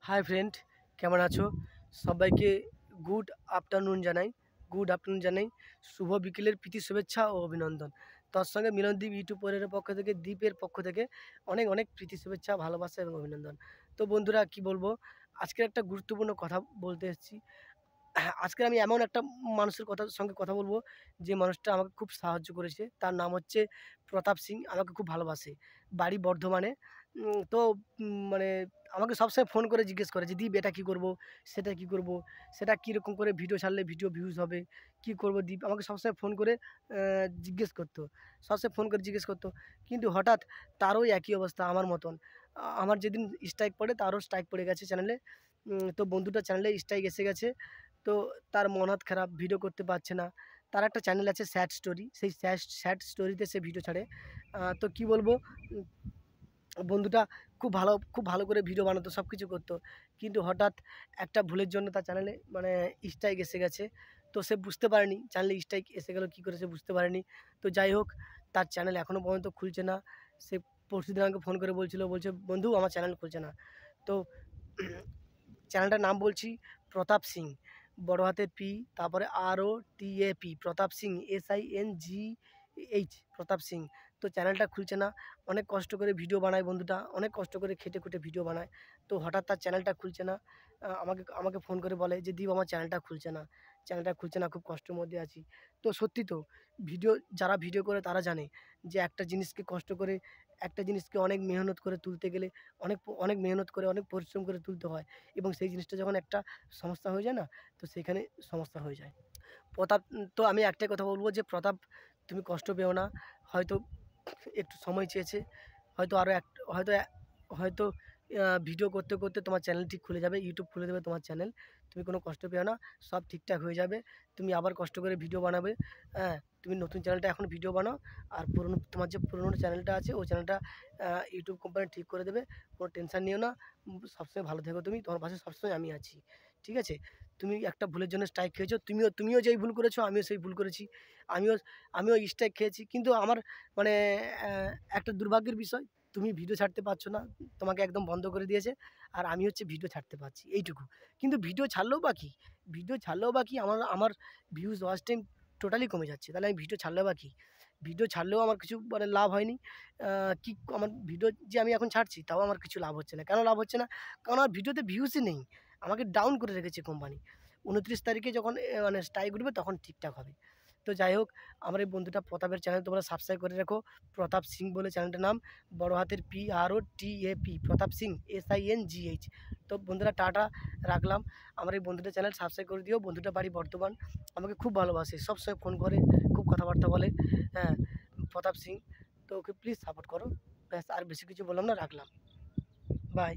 Hi friend, কেমন আছো? সবাইকে গুড আফটারনুন জানাই। শুভ বিকেলের প্রীতি শুভেচ্ছা ও অভিনন্দন। তার সঙ্গে মিলনদ্বীপ ইউটিউব পরিবারের পক্ষ থেকে, দ্বীপের পক্ষ থেকে অনেক অনেক প্রীতি শুভেচ্ছা, ভালোবাসা এবং অভিনন্দন। তো বন্ধুরা, কি বলবো, আজকের একটা গুরুত্বপূর্ণ কথা বলতে এসেছি। আজকে আমি এমন একটা মানুষের সঙ্গে কথা বলবো, যে মানুষটা আমাকে খুব সাহায্য করেছে। তার নাম হচ্ছে প্রতাপ সিং। আমাকে খুব ভালোবাসে, বাড়ি বর্ধমানে। তো মানে আমাকে সবসময় ফোন করে জিজ্ঞেস করে যে, দীপ এটা কী করবো, সেটা কী করবো, সেটা কীরকম করে ভিডিও ছাড়লে ভিডিও ভিউজ হবে, কী করবো দীপ, আমাকে সবসময় ফোন করে জিজ্ঞেস করতো, কিন্তু হঠাৎ তারও একই অবস্থা আমার মতন। আমার যেদিন স্ট্রাইক পড়ে, তারও স্ট্রাইক পড়ে গেছে চ্যানেলে। তো বন্ধুটার চ্যানেলে স্ট্রাইক এসে গেছে। তো তার মন হাত খারাপ, ভিডিও করতে পারছে না। তার একটা চ্যানেল আছে স্যাড স্টোরি, সেই স্যাড স্টোরিতে সে ভিডিও ছাড়ে। তো কি বলবো, উম, বন্ধুটা খুব ভালো করে ভিডিও বানাতো, সব কিছু করতো। কিন্তু হঠাৎ একটা ভুলের জন্য তার চ্যানেলে স্ট্রাইক এসে গেছে। তো সে বুঝতে পারেনি চ্যানেলে স্ট্রাইক এসে গেল কী করে, সে বুঝতে পারেনি। তো যাই হোক, তার চ্যানেল এখনও পর্যন্ত খুলছে না। সে পরশুদিন আমাকে ফোন করে বলছে, বন্ধু আমার চ্যানেল খুলছে না। তো চ্যানেলটার নাম বলছি প্রতাপ সিং, বড় হাতের পি, তারপরে ROTAP, প্রতাপ সিং, SINGH, প্রতাপ সিং। তো চ্যানেলটা খুলছে না। অনেক কষ্ট করে ভিডিও বানায় বন্ধুটা, অনেক কষ্ট করে খেটে খুঁটে ভিডিও বানায়। তো হঠাৎ তার চ্যানেলটা খুলছে না। আমাকে আমাকে ফোন করে বলে যে, দীপ আমার চ্যানেলটা খুলছে না, খুব কষ্টের মধ্যে আছি। তো সত্যি তো, যারা ভিডিও করে তারা জানে যে একটা জিনিসকে অনেক মেহনত করে তুলতে গেলে অনেক মেহনত করে, অনেক পরিশ্রম করে তুলতে হয়। এবং সেই জিনিসটা যখন একটা সমস্যা হয়ে যায় না, তো সেখানে সমস্যা হয়ে যায়। তো আমি একটাই কথা বলব যে, প্রতাপ, তুমি কষ্ট পেও না। হয়তো একটু সময় চেয়েছে। হয়তো আরও এক হয়তো এ হয়তো ভিডিও করতে করতে তোমার চ্যানেল ঠিক খুলে যাবে, ইউটিউব খুলে দেবে তোমার চ্যানেল। তুমি কোনো কষ্ট পেও না, সব ঠিকঠাক হয়ে যাবে। তুমি আবার কষ্ট করে ভিডিও বানাবে। হ্যাঁ, তুমি নতুন চ্যানেলটা এখন ভিডিও বানাও। আর তোমার যে পুরনো চ্যানেলটা আছে, ওই চ্যানেলটা ইউটিউব কোম্পানি ঠিক করে দেবে। কোনো টেনশন নিও না। সবসময় ভালো থেকো তুমি। তোমার পাশে সবসময় আমি আছি। ঠিক আছে? তুমি একটা ভুলের জন্য স্ট্রাইক খেয়েছো। তুমিও যেই ভুল করেছো, আমিও সেই ভুল করেছি। আমিও আমিও স্ট্রাইক খেয়েছি। কিন্তু আমার মানে অ্যা একটা দুর্ভাগ্যের বিষয়, তুমি ভিডিও ছাড়তে পারছো না। তোমাকে একদম বন্ধ করে দিয়েছে। আর আমি হচ্ছে ভিডিও ছাড়তে পারছি, এইটুকু। কিন্তু ভিডিও ছাড়লেও বা কি আমার আমার ভিউজ, ওয়াচ টাইম টোটালি কমে যাচ্ছে। তাহলে আমি ভিডিও ছাড়লেও বা কি? ভিডিও ছাড়লেও আমার কিছু লাভ হয়নি। আ কি আমার ভিডিও যে আমি এখন ছাড়ছি, তাও আমার কিছু লাভ হচ্ছে না। কেন লাভ হচ্ছে না? কারণ আমার ভিডিওতে ভিউজই নেই। আমাকে ডাউন করে রেখেছে কোম্পানি। 29 তারিখে যখন স্ট্রাইক উঠবে, তখন ঠিকঠাক হবে। তো যাই হোক, আমার এই বন্ধুটা প্রতাপের চ্যানেল তোমরা সাবস্ক্রাইব করে রেখো। প্রতাপ সিং বলে চ্যানেলটার নাম। বড় হাতের PROTAP, প্রতাপ সিং, SINGH। তো বন্ধুরা, টাটা, রাখলাম। আমার এই বন্ধুটার চ্যানেল সাবস্ক্রাইব করে দিও। বন্ধুটা বাড়ি বর্ধমান। আমাকে খুব ভালোবাসে। সবসময় ফোন করে, খুব কথাবার্তা বলে। হ্যাঁ, প্রতাপ সিং। তো ওকে প্লিজ সাপোর্ট করো। ব্যাস, আর বেশি কিছু বললাম না, রাখলাম। বাই।